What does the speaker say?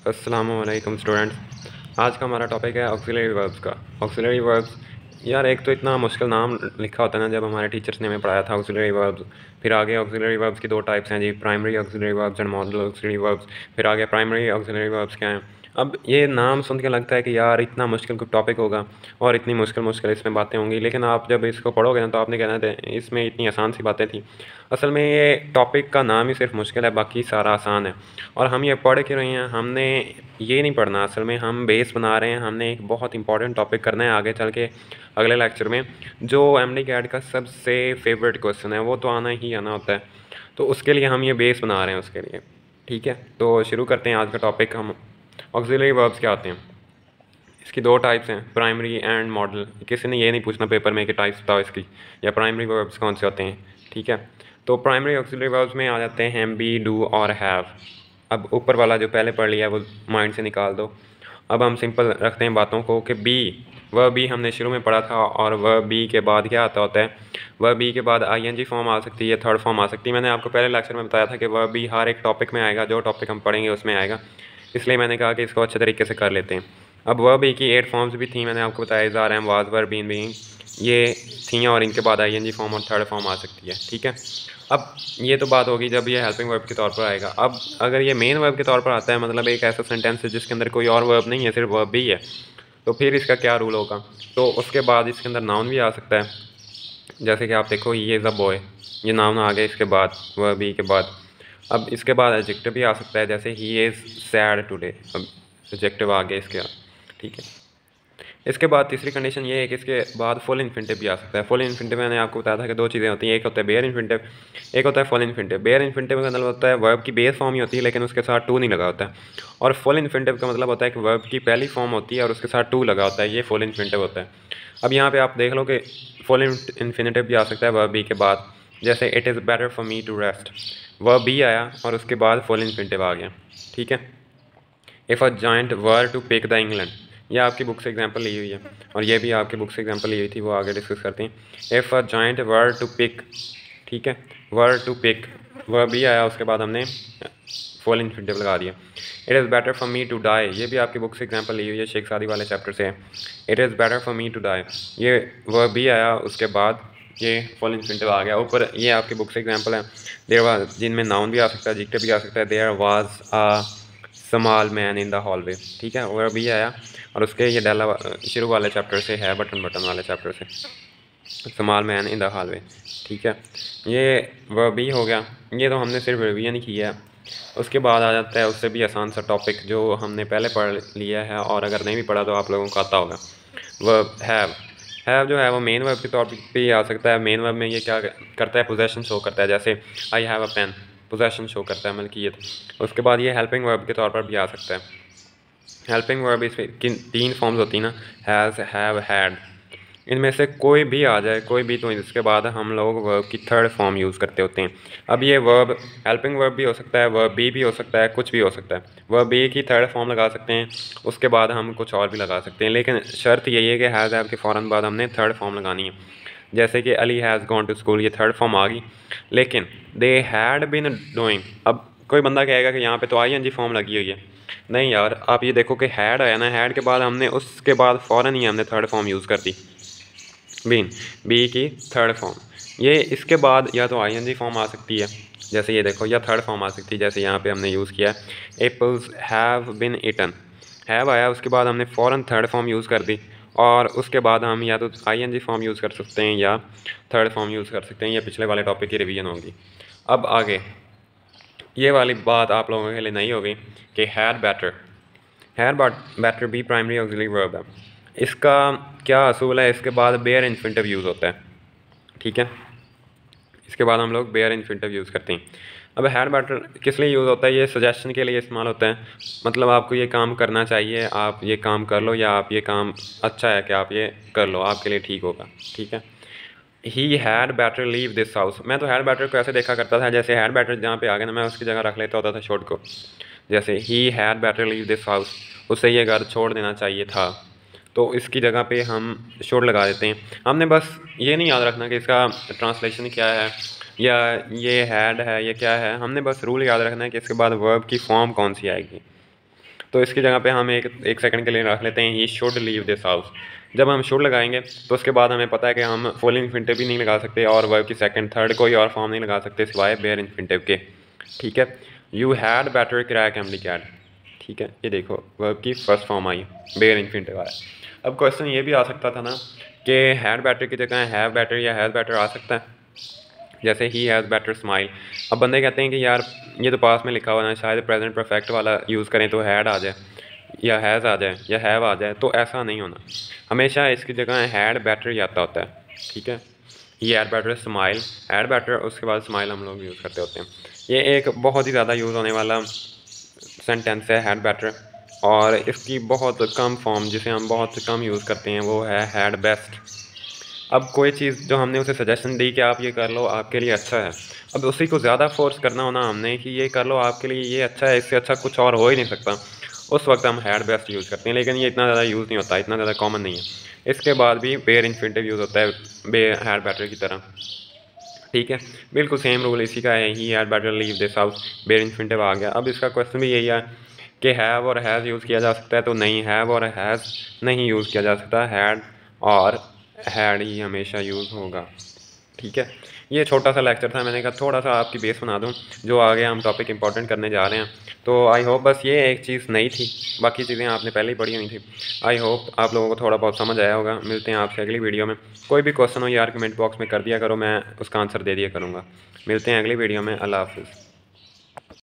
अस्सलामुअलैकुम स्टूडेंट्स। आज का हमारा टॉपिक है ऑक्सिलरी वर्ब्स का। ऑक्सिलरी वर्ब्स, यार एक तो इतना मुश्किल नाम लिखा होता है ना, जब हमारे टीचर्स ने हमें पढ़ाया था ऑक्सिलरी वर्ब्स। फिर आगे ऑक्सिलरी वर्ब्स की दो टाइप्स हैं जी, primary auxiliary verbs and modal auxiliary verbs. फिर आगे प्राइमरी ऑक्सिलरी वर्ब्स क्या हैं। अब ये नाम सुन के लगता है कि यार इतना मुश्किल कोई टॉपिक होगा और इतनी मुश्किल मुश्किल इसमें बातें होंगी, लेकिन आप जब इसको पढ़ोगे ना तो आपने कहना था इसमें इतनी आसान सी बातें थी। असल में ये टॉपिक का नाम ही सिर्फ मुश्किल है, बाकी सारा आसान है। और हम ये पढ़ क्यों रहे हैं, हमने ये नहीं पढ़ना, असल में हम बेस बना रहे हैं। हमने एक बहुत इंपॉर्टेंट टॉपिक करना है आगे चल के अगले लेक्चर में, जो एमडी कैट का सबसे फेवरेट क्वेश्चन है, वो तो आना ही आना होता है। तो उसके लिए हम ये बेस बना रहे हैं उसके लिए। ठीक है, तो शुरू करते हैं आज का टॉपिक। हम ऑक्सिलरी वर्ब्स क्या होते हैं, इसकी दो टाइप्स हैं, प्राइमरी एंड मॉडल। किसी ने ये नहीं पूछना पेपर में कि टाइप्स बताओ इसकी, या प्राइमरी वर्ब्स कौन से होते हैं। ठीक है, तो प्राइमरी ऑक्सिलरी वर्ब्स में आ जाते हैं बी, डू और हैव। अब ऊपर वाला जो पहले पढ़ लिया है वो माइंड से निकाल दो। अब हम सिंपल रखते हैं बातों को कि बी, वह बी हमने शुरू में पढ़ा था, और वह बी के बाद क्या आता होता है, वह बी के बाद आईएनजी फॉर्म आ सकती है, थर्ड फॉर्म आ सकती है। मैंने आपको पहले लेक्चर में बताया था कि वह बी हर एक टॉपिक में आएगा, जो टॉपिक हम पढ़ेंगे उसमें आएगा, इसलिए मैंने कहा कि इसको अच्छे तरीके से कर लेते हैं। अब वह बी की 8 फॉर्म्स भी थी, मैंने आपको बताया, is, are, am, was, were, been, being, ये थी, और इनके बाद आईएनजी फॉर्म और थर्ड फॉर्म आ सकती है। ठीक है, अब ये तो बात होगी जब ये हेल्पिंग वर्ब के तौर पर आएगा। अब अगर ये मेन वर्ब के तौर पर आता है, मतलब एक ऐसा सेंटेंस है जिसके अंदर कोई और वर्ब नहीं है, सिर्फ वर्ब भी है, तो फिर इसका क्या रूल होगा। तो उसके बाद इसके अंदर नाउन भी आ सकता है, जैसे कि आप देखो ये इज़ अ बॉय, ये नाउन आ गया इसके बाद वर्ब बी के बाद। अब इसके बाद एडजेक्टिव भी आ सकता है, जैसे ही इज़ सैड टुडे, अब एडजेक्टिव आ गया इसके बाद। ठीक है, इसके बाद तीसरी कंडीशन ये है कि इसके बाद फुल इन्फिनिटिव भी आ सकता है। फुल इन्फिनिटिव मैंने आपको बताया था कि दो चीज़ें होती हैं, एक होता है बेयर इन्फिनिटिव, एक होता है फुल इन्फिनिटिव। बेयर इन्फिनिटिव का मतलब होता है वर्ब की बेस फॉर्म ही होती है लेकिन उसके साथ टू नहीं लगा होता है, और फुल इन्फिनिटिव का मतलब होता है कि वर्ब की पहली फॉर्म होती है और उसके साथ टू लगा होता है, ये फुल इन्फिनिटिव होता है। अब यहाँ पर आप देख लो कि फुल इन्फिनिटिव भी आ सकता है वर्ब बी के बाद, जैसे it is better for me to rest, verb be आया और उसके बाद फुल इन्फिनिटिव आ गया। ठीक है, if a joint were to pick the England, ये आपकी बुक से एग्जांपल ली हुई है, और ये भी आपकी बुक से एग्जांपल ली हुई थी, वो आगे डिस्कस करते हैं। If a joint were to pick, ठीक है, वर टू पिक, वह भी आया, उसके बाद हमने फुल इन्फिनिटिव लगा दिया। It is better for me to die, ये भी आपकी बुक से एग्जांपल ली हुई है, शेख सादी वाले चैप्टर से है। It is better for me to die, ये वह भी आया, उसके बाद ये फुल इन्फिनिटिव आ गया। ऊपर ये आपकी बुक से एग्जांपल है, देयर वाज, जिनमें नाउन भी आ सकता है, एडजेक्टिव भी आ सकता है। There was a small man in the hallway, ठीक है, वह भी आया, और उसके ये डाला शुरू वाले चैप्टर से है, बटन बटन वाले चैप्टर से, small man in the hallway. ठीक है, ये वह भी हो गया, ये तो हमने सिर्फ रिवीजन ही किया है। उसके बाद आ जाता है उससे भी आसान सा टॉपिक जो हमने पहले पढ़ लिया है, और अगर नहीं भी पढ़ा तो आप लोगों को आता होगा, वह हैव जो है वो मेन वर्ब के तौर पर भी आ सकता है। मेन वर्ब में ये क्या करता है, पोजेशन शो करता है, जैसे I have a pen, possession show करता है, मलकियत। उसके बाद ये हेल्पिंग वर्ब के तौर पर भी आ सकता है। हेल्पिंग वर्ब इसमें किन 3 फॉर्म्स होती हैं ना, हैज़, हैव, हैड, इनमें से कोई भी आ जाए, कोई भी, तो इसके बाद हम लोग वर्ब की थर्ड फॉर्म यूज़ करते होते हैं। अब ये वर्ब हेल्पिंग वर्ब भी हो सकता है, वर्ब बी भी हो सकता है, कुछ भी हो सकता है। वर्ब बी की थर्ड फॉर्म लगा सकते हैं, उसके बाद हम कुछ और भी लगा सकते हैं, लेकिन शर्त यही है कि हैज़, हैव के फ़ौरन बाद हमने थर्ड फॉर्म लगानी है। जैसे कि Ali has gone to school, ये थर्ड फॉर्म आ गई, लेकिन दे हैड बिन डूइंग। अब कोई बंदा कहेगा कि यहाँ पे तो आईएनजी फॉर्म लगी हुई है। नहीं यार, आप ये देखो कि हैड आया ना, हैड के बाद हमने उसके बाद फ़ौरन ही हमने थर्ड फॉर्म यूज़ कर दी, बीन, बी की थर्ड फॉर्म। ये इसके बाद या तो आईएनजी फॉर्म आ सकती है, जैसे ये देखो, या थर्ड फॉर्म आ सकती है, जैसे यहाँ पे हमने यूज़ किया apples have been eaten, have आया, उसके बाद हमने फ़ौरन थर्ड फॉर्म यूज़ कर दी, और उसके बाद हम या तो आईएनजी फॉर्म यूज़ कर सकते हैं या थर्ड फॉर्म यूज़ कर सकते हैं। ये पिछले वाले टॉपिक की रिवीजन होगी। अब आगे ये वाली बात आप लोगों के लिए नहीं होगी कि हैड बेटर, हैड बेटर भी प्राइमरी ऑक्सिलरी वर्ब है। इसका क्या असूल है, इसके बाद बेयर इन्फिनिटिव यूज़ होता है। ठीक है, इसके बाद हम लोग बेयर इन्फिनिटिव यूज़ करते हैं। अब हैड बेटर किस लिए यूज़ होता है, ये सजेशन के लिए इस्तेमाल होता है, मतलब आपको ये काम करना चाहिए, आप ये काम कर लो, या आप ये काम अच्छा है कि आप ये कर लो, आपके लिए ठीक होगा। ठीक है, he had better leave this house, मैं तो हैड बेटर को ऐसे देखा करता था, जैसे हैड बेटर जहाँ पे आ गया ना, मैं उसकी जगह रख लेता होता था शॉर्ट को, जैसे ही had better leave this house, उसे ये घर छोड़ देना चाहिए था, तो इसकी जगह पे हम शोर लगा देते हैं। हमने बस ये नहीं याद रखना कि इसका ट्रांसलेशन क्या है, या ये हैड है, ये क्या है, हमने बस रूल याद रखना है कि इसके बाद वर्ब की फॉर्म कौन सी आएगी। तो इसकी जगह पे हम एक सेकंड के लिए रख लेते हैं he should leave this house. जब हम शुड लगाएंगे तो उसके बाद हमें पता है कि हम फुल इन्फिनिटिव भी नहीं लगा सकते और वर्ब की सेकंड थर्ड कोई और फॉर्म नहीं लगा सकते सिवाय बेयर इन्फिनिटिव के। ठीक है, you had better crack Emily CAT. ठीक है, ये देखो वर्ब की फर्स्ट फॉर्म आई, बेयर इन्फिनिटिव आया। अब क्वेश्चन ये भी आ सकता था ना कि हैड बेटर की जगह हैव बेटर या हैज़ बेटर आ सकता है, जैसे ही हैज़ बेटर स्माइल। अब बंदे कहते हैं कि यार ये तो पास में लिखा हुआ ना, शायद प्रेजेंट परफेक्ट वाला यूज़ करें तो हैड आ जाए या हैज़ आ जाए या हैव आ जाए, तो ऐसा नहीं होना। हमेशा इसकी जगह हैड बेटर ही आता होता है। ठीक है, he had better smile, had better उसके बाद स्माइल हम लोग यूज़ करते होते हैं। ये एक बहुत ही ज़्यादा यूज़ होने वाला सेंटेंस है हैड बेटर, और इसकी बहुत कम फॉर्म जिसे हम बहुत कम यूज़ करते हैं वो है हैड बेस्ट। अब कोई चीज़ जो हमने उसे सजेशन दी कि आप ये कर लो आपके लिए अच्छा है, अब उसी को ज़्यादा फोर्स करना होना हमने कि ये कर लो आपके लिए ये अच्छा है, इससे अच्छा कुछ और हो ही नहीं सकता, उस वक्त हम हैड बेस्ट यूज़ करते हैं। लेकिन ये इतना ज़्यादा यूज़ नहीं होता, इतना ज़्यादा कॉमन नहीं है। इसके बाद भी बेयर इन्फिनिटिव यूज़ होता है हैड बेटर की तरह। ठीक है, बिल्कुल सेम रूल इसी का है, he had better leave this house, bare infinitive आ गया। अब इसका क्वेश्चन भी यही है कि हैव और हैज़ यूज़ किया जा सकता है, तो नहीं, हैव और हैज़ नहीं यूज़ किया जा सकता, हैड और हैड ही हमेशा यूज़ होगा। ठीक है, ये छोटा सा लेक्चर था, मैंने कहा थोड़ा सा आपकी बेस बना दूं, जो आगे हम टॉपिक इंपॉर्टेंट करने जा रहे हैं। तो आई होप बस ये एक चीज़ नई थी, बाकी चीज़ें आपने पहले ही पढ़ी हुई थी। आई होप आप लोगों को थोड़ा बहुत समझ आया होगा। मिलते हैं आपसे अगली वीडियो में। कोई भी क्वेश्चन हो यार कमेंट बॉक्स में कर दिया करो, मैं उसका आंसर दे दिया करूँगा। मिलते हैं अगली वीडियो में। अल्लाह हाफ़िज़।